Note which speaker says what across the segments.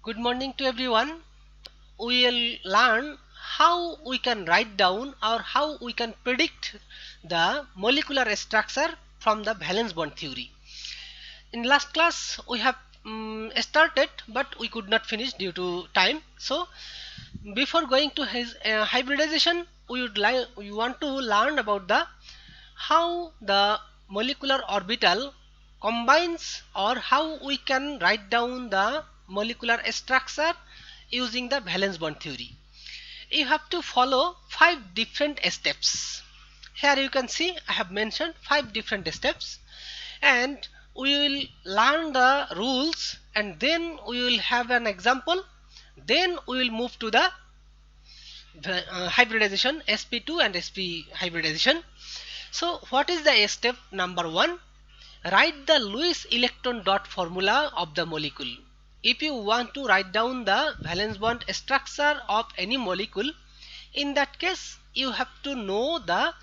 Speaker 1: Good morning to everyone. We will learn how we can write down or how we can predict the molecular structure from the valence bond theory. In last class we have started but we could not finish due to time. So before going to his hybridization we want to learn about the how the molecular orbital combines or how we can write down the molecular structure using the valence bond theory. You have to follow 5 different steps. Here you can see I have mentioned 5 different steps, and we will learn the rules and then we will have an example, then we will move to the hybridization, sp2 and sp hybridization. So what is the step number 1? Write the Lewis electron dot formula of the molecule. If you want to write down the valence bond structure of any molecule, in that case you have to know the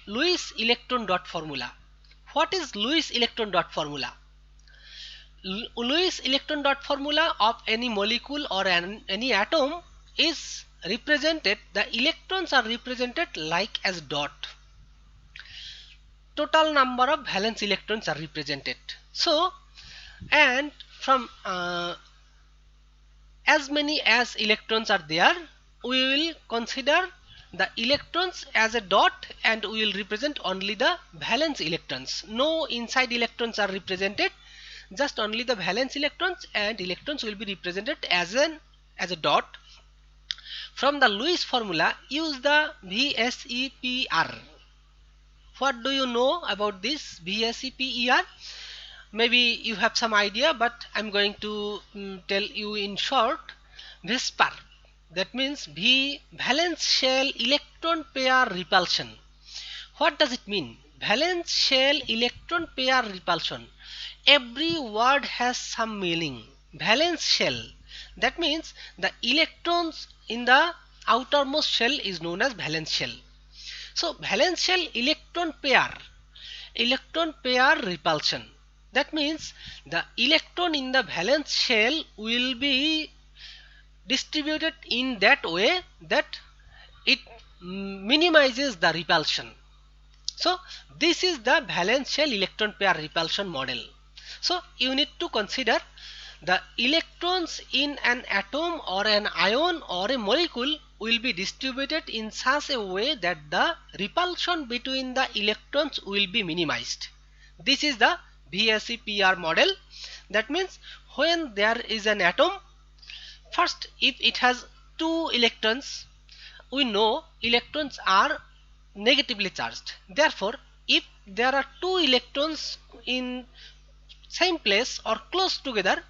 Speaker 1: Lewis electron dot formula. What is Lewis electron dot formula? Lewis electron dot formula of any molecule or any atom is represented, the electrons are represented like as dot. Total number of valence electrons are represented. So, and from as many as electrons are there, we will consider the electrons as a dot and we will represent only the valence electrons. No inside electrons are represented, just only the valence electrons, and electrons will be represented as a dot. From the Lewis formula, use the VSEPR. What do you know about this VSEPR? Maybe you have some idea, but I'm going to tell you in short. VSEPR, that means V valence shell electron pair repulsion. What does it mean? Valence shell electron pair repulsion. Every word has some meaning. Valence shell, that means the electrons in the outermost shell is known as valence shell. So valence shell electron pair repulsion, that means the electron in the valence shell will be distributed in that way that it minimizes the repulsion. So this is the valence shell electron pair repulsion model. So you need to consider the electrons in an atom or an ion or a molecule will be distributed in such a way that the repulsion between the electrons will be minimized. This is the VSEPR model. That means when there is an atom, first if it has 2 electrons, we know electrons are negatively charged. Therefore, if there are 2 electrons in same place or close together,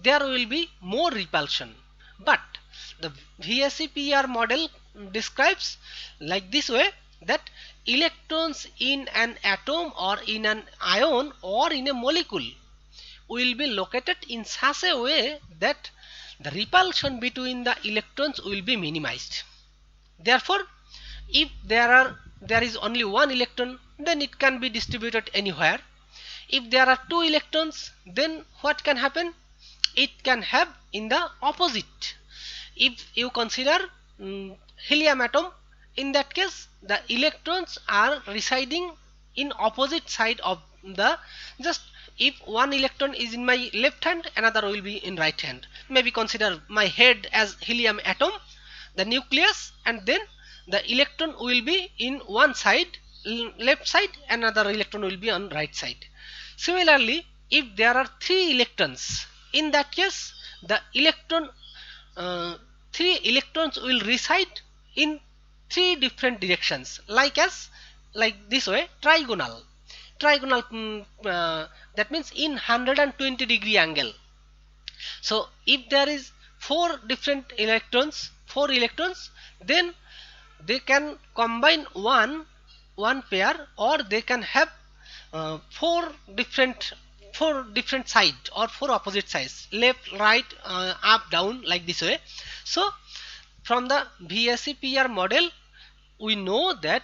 Speaker 1: there will be more repulsion. But the VSEPR model describes like this way, that electrons in an atom or in an ion or in a molecule will be located in such a way that the repulsion between the electrons will be minimized. Therefore, if there is only 1 electron, then it can be distributed anywhere. If there are 2 electrons, then what can happen? It can have in the opposite. If you consider helium atom, in that case the electrons are residing in opposite side of the, just if 1 electron is in my left hand, another will be in right hand. Maybe consider my head as helium atom, the nucleus, and then the electron will be in one side, left side, another electron will be on right side. Similarly, if there are 3 electrons, in that case the uh, 3 electrons will reside in 3 different directions, like this way, trigonal. That means in 120-degree angle. So if there is 4 electrons, then they can combine one pair, or they can have four different side or 4 opposite sides, left, right, up, down, like this way. So from the VSEPR model, we know that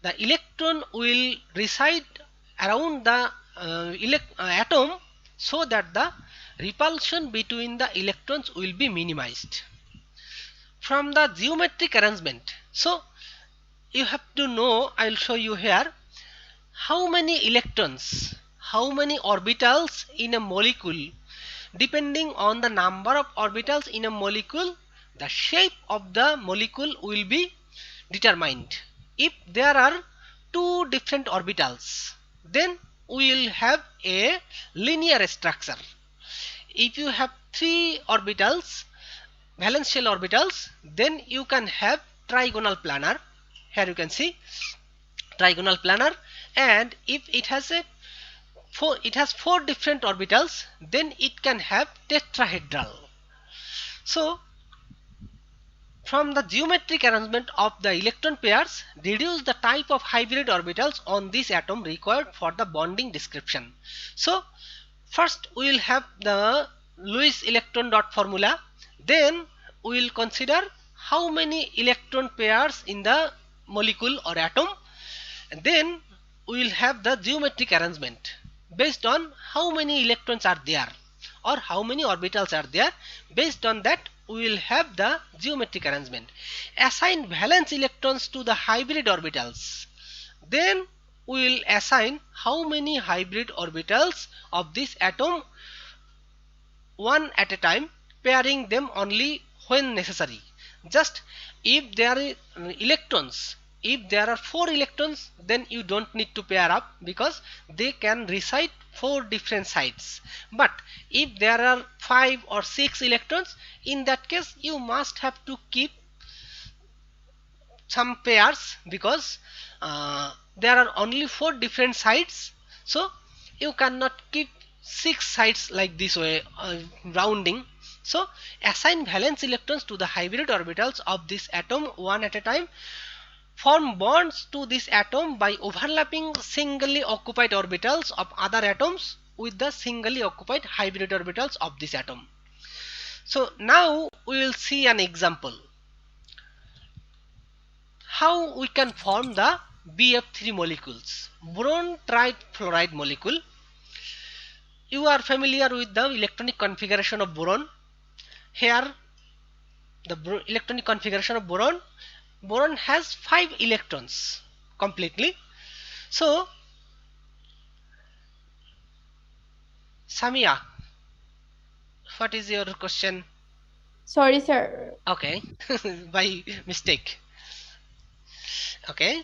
Speaker 1: the electron will reside around the atom, so that the repulsion between the electrons will be minimized. From the geometric arrangement, so you have to know, I will show you here how many electrons, how many orbitals in a molecule. Depending on the number of orbitals in a molecule, the shape of the molecule will be determined. If there are two different orbitals, then we will have a linear structure. If you have three orbitals, valence shell orbitals, then you can have trigonal planar. Here you can see trigonal planar. And if it has four different orbitals, then it can have tetrahedral. So from the geometric arrangement of the electron pairs, deduce the type of hybrid orbitals on this atom required for the bonding description. So first we will have the Lewis electron dot formula. Then we will consider how many electron pairs in the molecule or atom. And then we will have the geometric arrangement based on how many electrons are there or how many orbitals are there. Based on that, we will have the geometric arrangement. Assign valence electrons to the hybrid orbitals. Then we will assign how many hybrid orbitals of this atom one at a time, pairing them only when necessary. Just if there are electrons, if there are 4 electrons, then you don't need to pair up because they can reside 4 different sides. But if there are 5 or 6 electrons, in that case you must have to keep some pairs because there are only 4 different sides. So you cannot keep 6 sides like this way, rounding. So assign valence electrons to the hybrid orbitals of this atom one at a time. Form bonds to this atom by overlapping singly occupied orbitals of other atoms with the singly occupied hybrid orbitals of this atom. So now we will see an example how we can form the BF3 molecules, boron trifluoride molecule. You are familiar with the electronic configuration of boron. Here the electronic configuration of boron has 5 electrons completely. So Samia, what is your question?
Speaker 2: Sorry, sir.
Speaker 1: Okay. By mistake. Okay.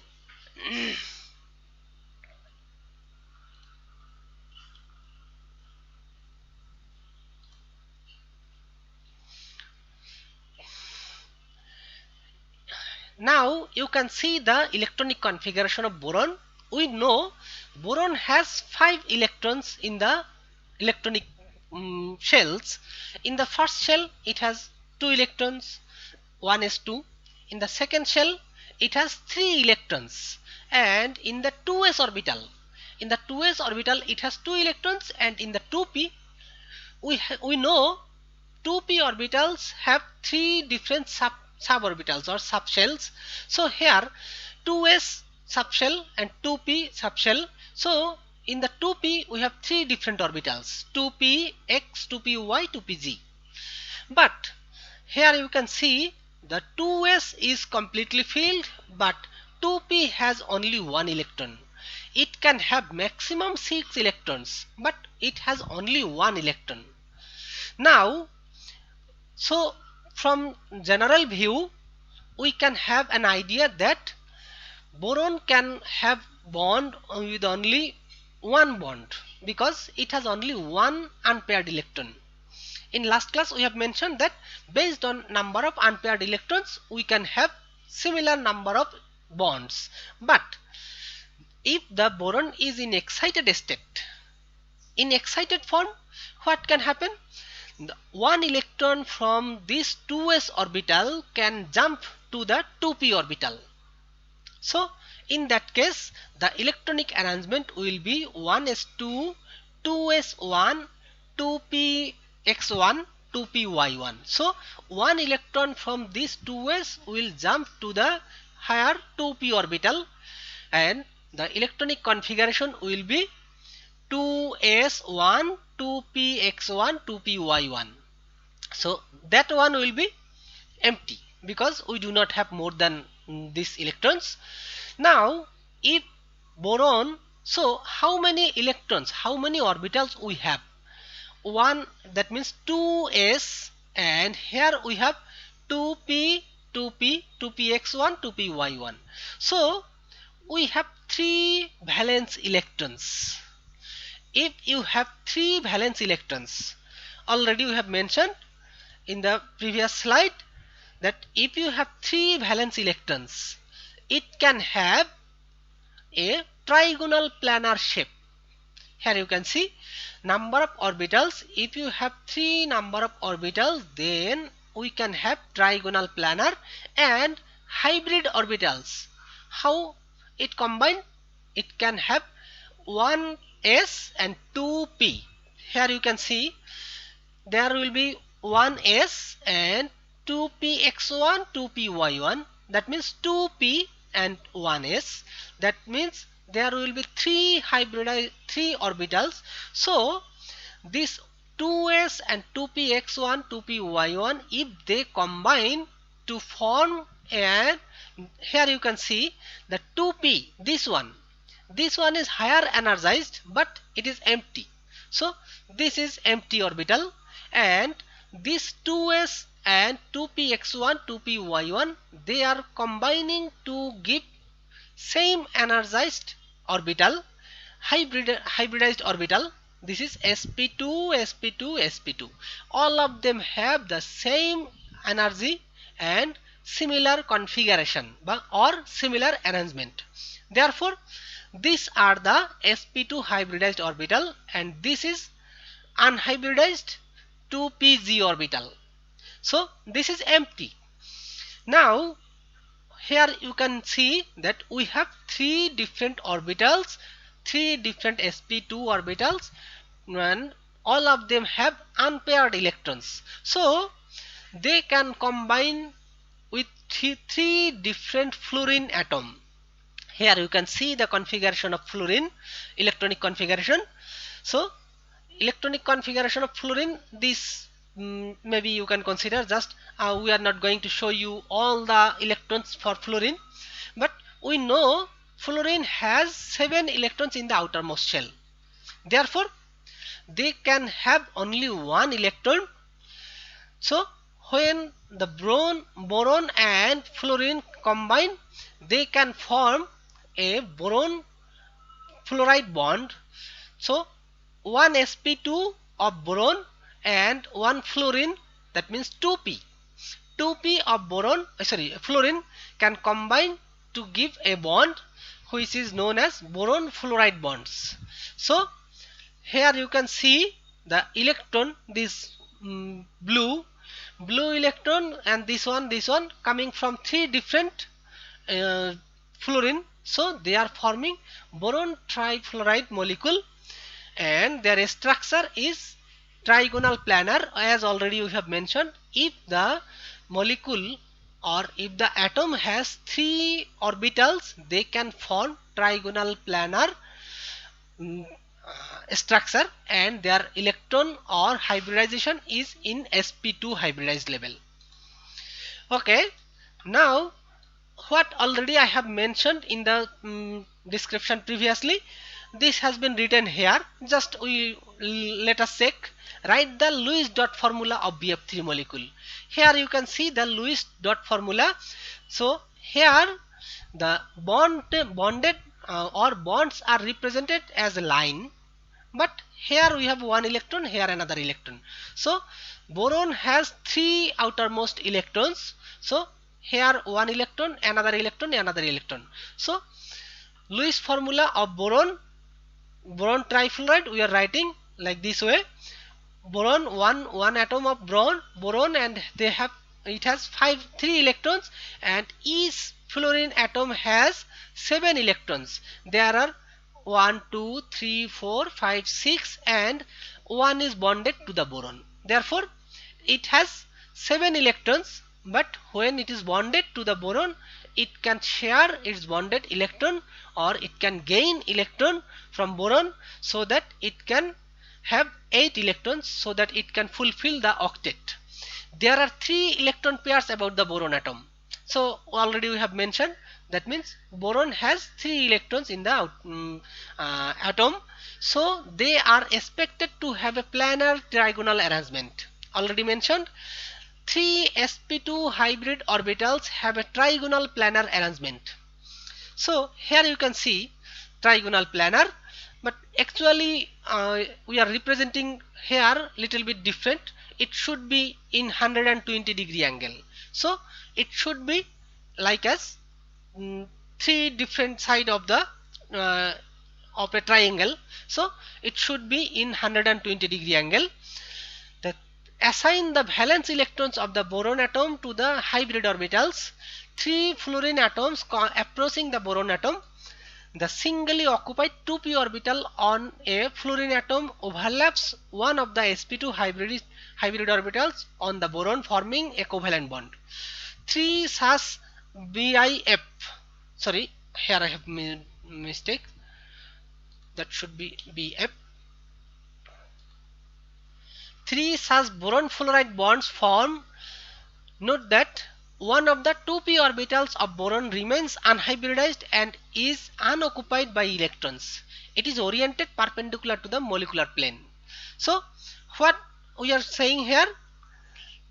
Speaker 1: Now you can see the electronic configuration of boron. We know boron has 5 electrons in the electronic shells. In the first shell it has 2 electrons, 1s2. In the second shell it has 3 electrons, and in the 2s orbital, it has 2 electrons, and in the 2p we know 2p orbitals have 3 different suborbitals or subshells. So here 2s subshell and 2p subshell. So in the 2p we have 3 different orbitals, 2px, 2py, 2pz. But here you can see the 2s is completely filled, but 2p has only 1 electron. It can have maximum 6 electrons, but it has only 1 electron. Now, so from general view, we can have an idea that boron can have bond with only one bond because it has only one unpaired electron. In last class we have mentioned that based on number of unpaired electrons we can have similar number of bonds. But if the boron is in excited state, in excited form, what can happen? One electron from this 2s orbital can jump to the 2p orbital. So in that case the electronic arrangement will be 1s2, 2s1, 2px1, 2py1. So one electron from this 2s will jump to the higher 2p orbital, and the electronic configuration will be 2s1, 2px1 2py1. So that one will be empty because we do not have more than these electrons. Now if boron, so how many electrons, how many orbitals we have? One, that means 2s, and here we have 2p 2p 2px1 2py1. So we have 3 valence electrons. If you have 3 valence electrons, already we have mentioned in the previous slide that if you have 3 valence electrons, it can have a trigonal planar shape. Here you can see number of orbitals. If you have 3 number of orbitals, then we can have trigonal planar. And hybrid orbitals, how it combined? It can have 1s and 2p. Here you can see there will be 1s and 2px1 2py1, that means 2p and 1s. That means there will be 3 orbitals. So this 2s and 2px1 2py1, if they combine to form, and here you can see the 2p, this one is higher energized but it is empty. So this is empty orbital, and this 2s and 2px1 2py1, they are combining to give same energized orbital, hybridized orbital. This is sp2 sp2 sp2. All of them have the same energy and similar configuration or similar arrangement. Therefore these are the sp2 hybridized orbital, and this is unhybridized 2pg orbital. So this is empty. Now here you can see that we have 3 different orbitals, 3 different sp2 orbitals, and all of them have unpaired electrons. So they can combine with 3 different fluorine atom. Here you can see the configuration of fluorine, electronic configuration. So electronic configuration of fluorine, this maybe you can consider just we are not going to show you all the electrons for fluorine, but we know fluorine has 7 electrons in the outermost shell. Therefore they can have only 1 electron. So when the boron and fluorine combine, they can form a boron fluoride bond. So 1 sp2 of boron and 1 fluorine, that means 2p of fluorine can combine to give a bond which is known as boron fluoride bonds. So here you can see the electron, this blue electron, and this one coming from 3 different fluorine. So they are forming boron trifluoride molecule, and their structure is trigonal planar. As already we have mentioned, if the molecule or if the atom has 3 orbitals, they can form trigonal planar structure, and their electron or hybridization is in sp2 hybridized level. Okay, now what already I have mentioned in the description previously, this has been written here. Just let us check. Write the Lewis dot formula of BF3 molecule. Here you can see the Lewis dot formula. So here the bonded or bonds are represented as a line, but here we have 1 electron, here another electron. So boron has 3 outermost electrons. So here 1 electron, another electron, another electron. So Lewis formula of boron trifluoride, we are writing like this way. Boron, one atom of boron, and it has 3 electrons, and each fluorine atom has 7 electrons. There are 1 2 3 4 5 6, and 1 is bonded to the boron. Therefore it has 7 electrons, but when it is bonded to the boron, it can share its bonded electron, or it can gain electron from boron, so that it can have 8 electrons so that it can fulfill the octet. There are 3 electron pairs about the boron atom. So already we have mentioned, that means boron has 3 electrons in the atom. So they are expected to have a planar trigonal arrangement. Already mentioned, 3 sp2 hybrid orbitals have a trigonal planar arrangement. So here you can see trigonal planar, but actually we are representing here little bit different. It should be in 120-degree angle. So it should be like as 3 different side uh, of a triangle. So it should be in 120-degree angle. That assign the valence electrons of the boron atom to the hybrid orbitals. 3 fluorine atoms approaching the boron atom. The singly occupied 2p orbital on a fluorine atom overlaps one of the sp2 hybrid orbitals on the boron, forming a covalent bond. 3 such BIF, sorry, here I have made mistake, that should be BF. 3 such boron fluoride bonds form. Note that one of the 2p orbitals of boron remains unhybridized and is unoccupied by electrons. It is oriented perpendicular to the molecular plane. So what we are saying here,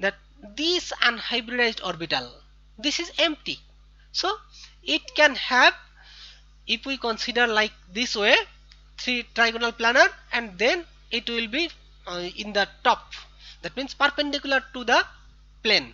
Speaker 1: that this unhybridized orbital, this is empty. So it can have, if we consider like this way, 3 trigonal planar, and then it will be in the top, that means perpendicular to the plane.